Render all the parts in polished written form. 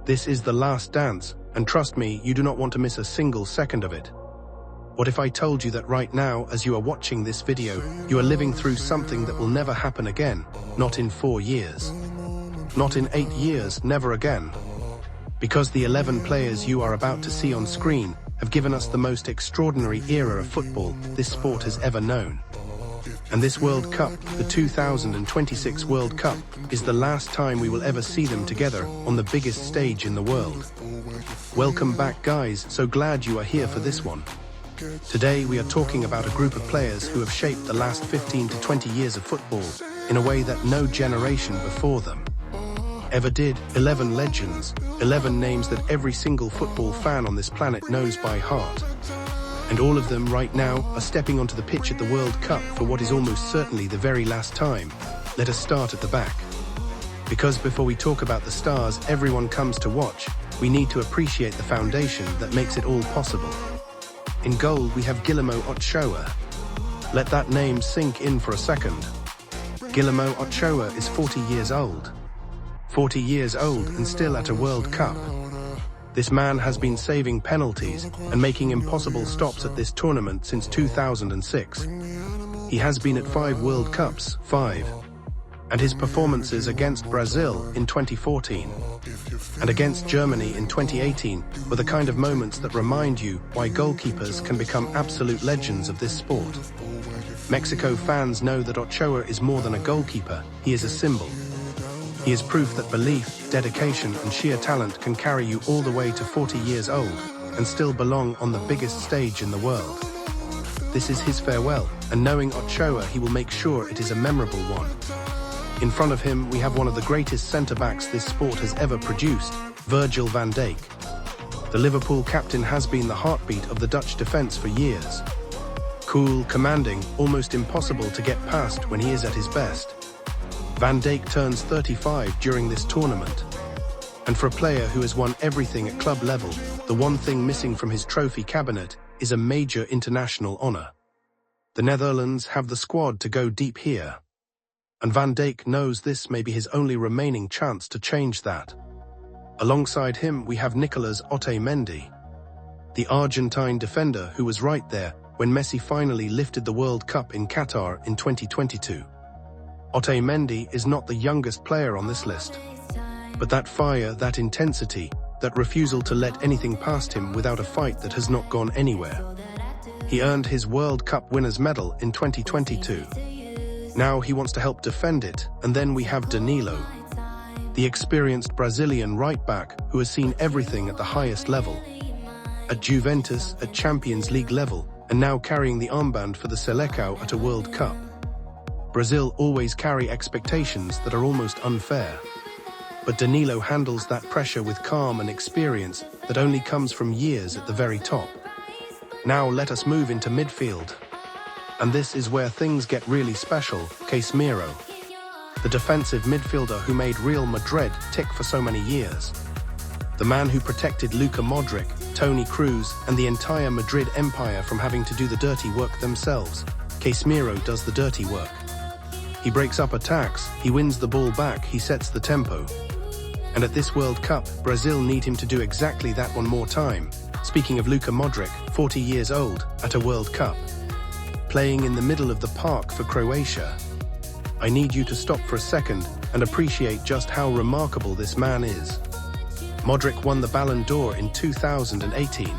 This is the last dance, and trust me, you do not want to miss a single second of it. What if I told you that right now, as you are watching this video, you are living through something that will never happen again, not in 4 years. Not in 8 years, never again. Because the 11 players you are about to see on screen have given us the most extraordinary era of football this sport has ever known. And this World Cup, the 2026 World Cup, is the last time we will ever see them together on the biggest stage in the world. Welcome back, guys, so glad you are here for this one. Today we are talking about a group of players who have shaped the last 15 to 20 years of football in a way that no generation before them ever did. 11 legends, 11 names that every single football fan on this planet knows by heart. And all of them right now are stepping onto the pitch at the World Cup for what is almost certainly the very last time. Let us start at the back. Because before we talk about the stars everyone comes to watch, we need to appreciate the foundation that makes it all possible. In goal we have Guillermo Ochoa. Let that name sink in for a second. Guillermo Ochoa is 40 years old. 40 years old and still at a World Cup. This man has been saving penalties and making impossible stops at this tournament since 2006. He has been at 5 World Cups, 5. And his performances against Brazil in 2014 and against Germany in 2018 were the kind of moments that remind you why goalkeepers can become absolute legends of this sport. Mexico fans know that Ochoa is more than a goalkeeper, he is a symbol. He is proof that belief, dedication and sheer talent can carry you all the way to 40 years old and still belong on the biggest stage in the world. This is his farewell, and knowing Ochoa, he will make sure it is a memorable one. In front of him, we have one of the greatest centre-backs this sport has ever produced, Virgil van Dijk. The Liverpool captain has been the heartbeat of the Dutch defence for years. Cool, commanding, almost impossible to get past when he is at his best. Van Dijk turns 35 during this tournament. And for a player who has won everything at club level, the one thing missing from his trophy cabinet is a major international honour. The Netherlands have the squad to go deep here. And Van Dijk knows this may be his only remaining chance to change that. Alongside him we have Nicolas Otamendi, the Argentine defender who was right there when Messi finally lifted the World Cup in Qatar in 2022. Otamendi is not the youngest player on this list, but that fire, that intensity, that refusal to let anything past him without a fight that has not gone anywhere. He earned his World Cup winner's medal in 2022. Now he wants to help defend it, and then we have Danilo, the experienced Brazilian right-back who has seen everything at the highest level. At Juventus, at Champions League level, and now carrying the armband for the Seleção at a World Cup. Brazil always carry expectations that are almost unfair. But Danilo handles that pressure with calm and experience that only comes from years at the very top. Now let us move into midfield. And this is where things get really special, Casemiro. The defensive midfielder who made Real Madrid tick for so many years. The man who protected Luka Modric, Toni Kroos, and the entire Madrid empire from having to do the dirty work themselves. Casemiro does the dirty work. He breaks up attacks, he wins the ball back, he sets the tempo. And at this World Cup, Brazil need him to do exactly that one more time. Speaking of Luka Modric, 40 years old, at a World Cup. Playing in the middle of the park for Croatia. I need you to stop for a second and appreciate just how remarkable this man is. Modric won the Ballon d'Or in 2018.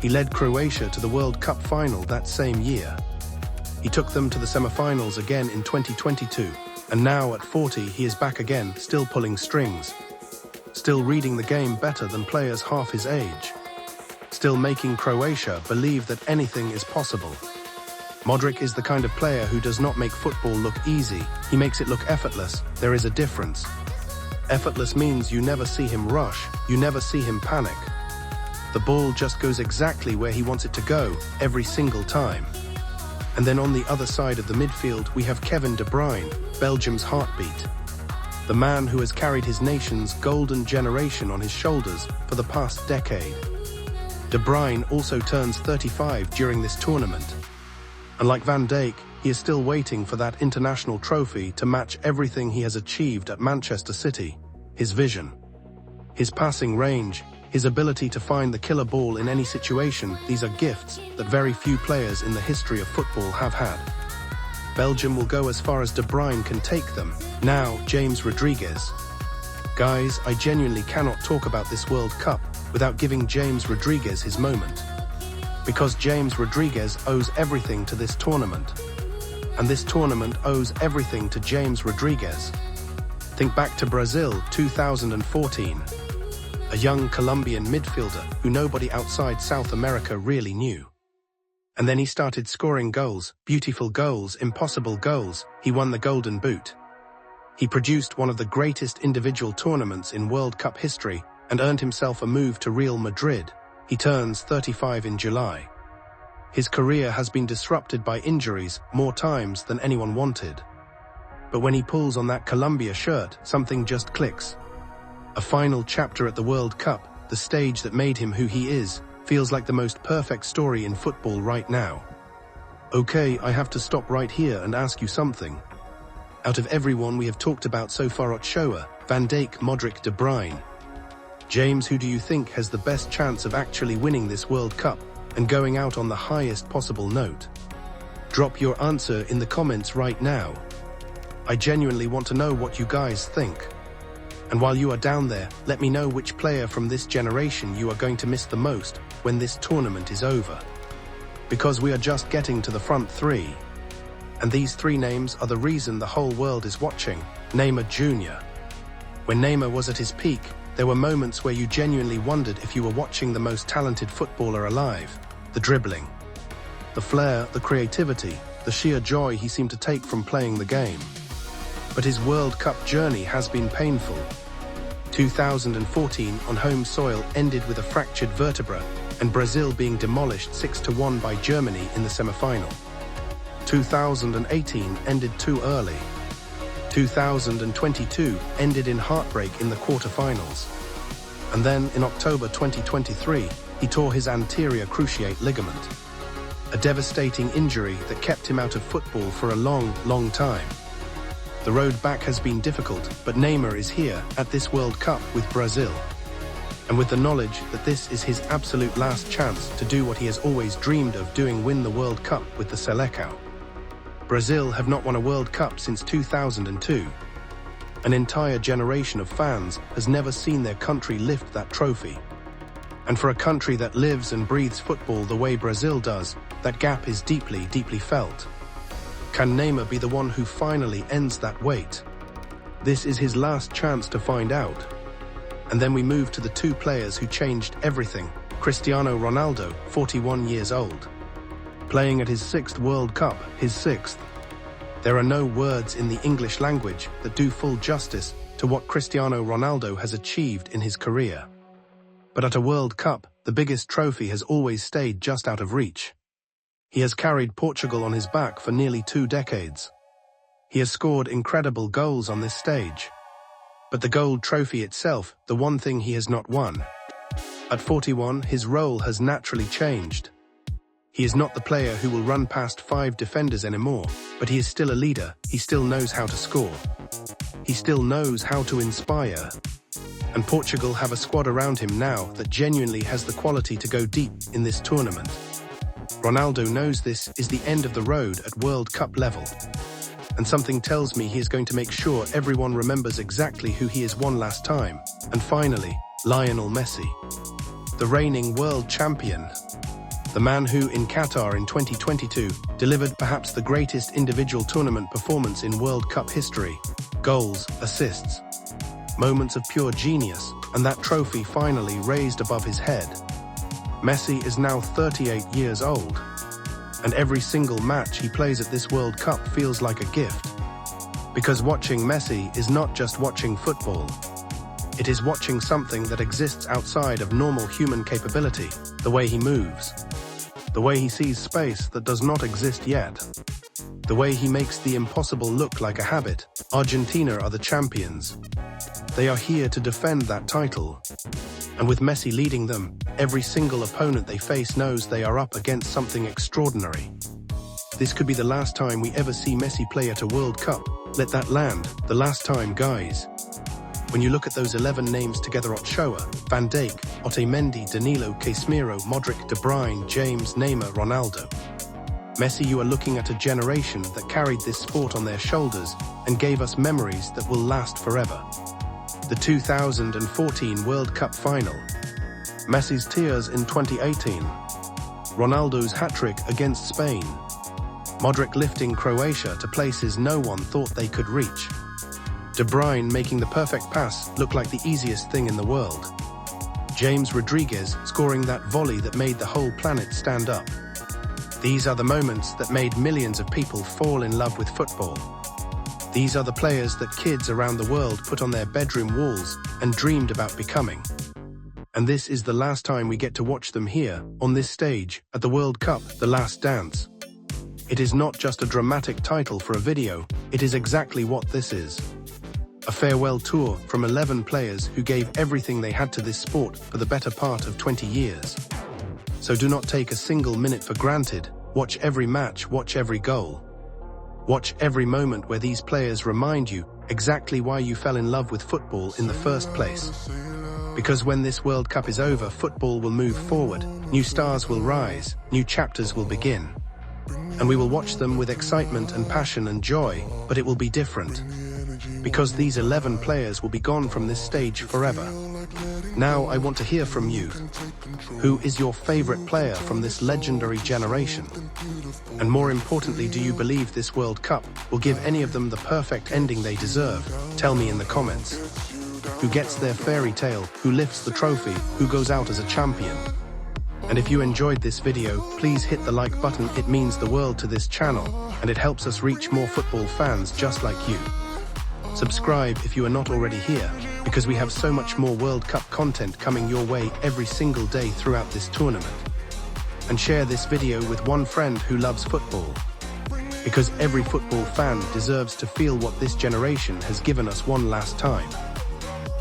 He led Croatia to the World Cup final that same year. He took them to the semi-finals again in 2022, and now at 40 he is back again, still pulling strings. Still reading the game better than players half his age. Still making Croatia believe that anything is possible. Modric is the kind of player who does not make football look easy, he makes it look effortless. There is a difference. Effortless means you never see him rush, you never see him panic. The ball just goes exactly where he wants it to go, every single time. And then on the other side of the midfield we have Kevin De Bruyne, Belgium's heartbeat. The man who has carried his nation's golden generation on his shoulders for the past decade. De Bruyne also turns 35 during this tournament. And like Van Dijk, he is still waiting for that international trophy to match everything he has achieved at Manchester City, his vision. His passing range, his ability to find the killer ball in any situation, these are gifts that very few players in the history of football have had. Belgium will go as far as De Bruyne can take them. Now, James Rodriguez. Guys, I genuinely cannot talk about this World Cup without giving James Rodriguez his moment. Because James Rodriguez owes everything to this tournament. And this tournament owes everything to James Rodriguez. Think back to Brazil 2014. A young Colombian midfielder who nobody outside South America really knew. And then he started scoring goals, beautiful goals, impossible goals. He won the Golden Boot. He produced one of the greatest individual tournaments in World Cup history and earned himself a move to Real Madrid. He turns 35 in July. His career has been disrupted by injuries more times than anyone wanted. But when he pulls on that Colombia shirt, something just clicks. A final chapter at the World Cup, the stage that made him who he is, feels like the most perfect story in football right now. Okay, I have to stop right here and ask you something. Out of everyone we have talked about so far, Ochoa, Van Dijk, Modric, De Bruyne, James, who do you think has the best chance of actually winning this World Cup and going out on the highest possible note? Drop your answer in the comments right now. I genuinely want to know what you guys think. And while you are down there, let me know which player from this generation you are going to miss the most when this tournament is over. Because we are just getting to the front three. And these three names are the reason the whole world is watching. Neymar Jr. When Neymar was at his peak, there were moments where you genuinely wondered if you were watching the most talented footballer alive. The dribbling, the flair, the creativity, the sheer joy he seemed to take from playing the game. But his World Cup journey has been painful. 2014 on home soil ended with a fractured vertebra and Brazil being demolished 6-1 by Germany in the semi-final. 2018 ended too early. 2022 ended in heartbreak in the quarter-finals. And then, in October 2023, he tore his anterior cruciate ligament. A devastating injury that kept him out of football for a long, long time. The road back has been difficult, but Neymar is here at this World Cup with Brazil. And with the knowledge that this is his absolute last chance to do what he has always dreamed of doing, win the World Cup with the Seleção. Brazil have not won a World Cup since 2002. An entire generation of fans has never seen their country lift that trophy. And for a country that lives and breathes football the way Brazil does, that gap is deeply, deeply felt. Can Neymar be the one who finally ends that wait? This is his last chance to find out. And then we move to the two players who changed everything. Cristiano Ronaldo, 41 years old. Playing at his 6th World Cup, his 6th. There are no words in the English language that do full justice to what Cristiano Ronaldo has achieved in his career. But at a World Cup, the biggest trophy has always stayed just out of reach. He has carried Portugal on his back for nearly 2 decades. He has scored incredible goals on this stage. But the gold trophy itself, the one thing he has not won. At 41, his role has naturally changed. He is not the player who will run past 5 defenders anymore, but he is still a leader. He still knows how to score. He still knows how to inspire. And Portugal have a squad around him now that genuinely has the quality to go deep in this tournament. Ronaldo knows this is the end of the road at World Cup level. And something tells me he is going to make sure everyone remembers exactly who he is one last time. And finally, Lionel Messi. The reigning world champion. The man who, in Qatar in 2022, delivered perhaps the greatest individual tournament performance in World Cup history. Goals, assists, moments of pure genius, and that trophy finally raised above his head. Messi is now 38 years old, and every single match he plays at this World Cup feels like a gift. Because watching Messi is not just watching football. It is watching something that exists outside of normal human capability, the way he moves, the way he sees space that does not exist yet, the way he makes the impossible look like a habit. Argentina are the champions. They are here to defend that title. And with Messi leading them, every single opponent they face knows they are up against something extraordinary. This could be the last time we ever see Messi play at a World Cup. Let that land, the last time, guys. When you look at those 11 names together: Ochoa, Van Dijk, Otamendi, Danilo, Casemiro, Modric, De Bruyne, James, Neymar, Ronaldo. Messi, you are looking at a generation that carried this sport on their shoulders and gave us memories that will last forever. The 2014 World Cup final. Messi's tears in 2018. Ronaldo's hat-trick against Spain. Modric lifting Croatia to places no one thought they could reach. De Bruyne making the perfect pass look like the easiest thing in the world. James Rodriguez scoring that volley that made the whole planet stand up. These are the moments that made millions of people fall in love with football. These are the players that kids around the world put on their bedroom walls and dreamed about becoming. And this is the last time we get to watch them here, on this stage, at the World Cup, The Last Dance. It is not just a dramatic title for a video, it is exactly what this is. A farewell tour from 11 players who gave everything they had to this sport for the better part of 20 years. So do not take a single minute for granted. Watch every match, watch every goal. Watch every moment where these players remind you exactly why you fell in love with football in the first place. Because when this World Cup is over, football will move forward, new stars will rise, new chapters will begin. And we will watch them with excitement and passion and joy, but it will be different. Because these 11 players will be gone from this stage forever. Now I want to hear from you. Who is your favorite player from this legendary generation? And more importantly, do you believe this World Cup will give any of them the perfect ending they deserve? Tell me in the comments. Who gets their fairy tale? Who lifts the trophy? Who goes out as a champion? And if you enjoyed this video, please hit the like button. It means the world to this channel, and it helps us reach more football fans just like you. Subscribe if you are not already here, because we have so much more World Cup content coming your way every single day throughout this tournament. And share this video with one friend who loves football. Because every football fan deserves to feel what this generation has given us one last time.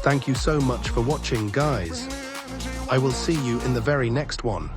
Thank you so much for watching, guys. I will see you in the very next one.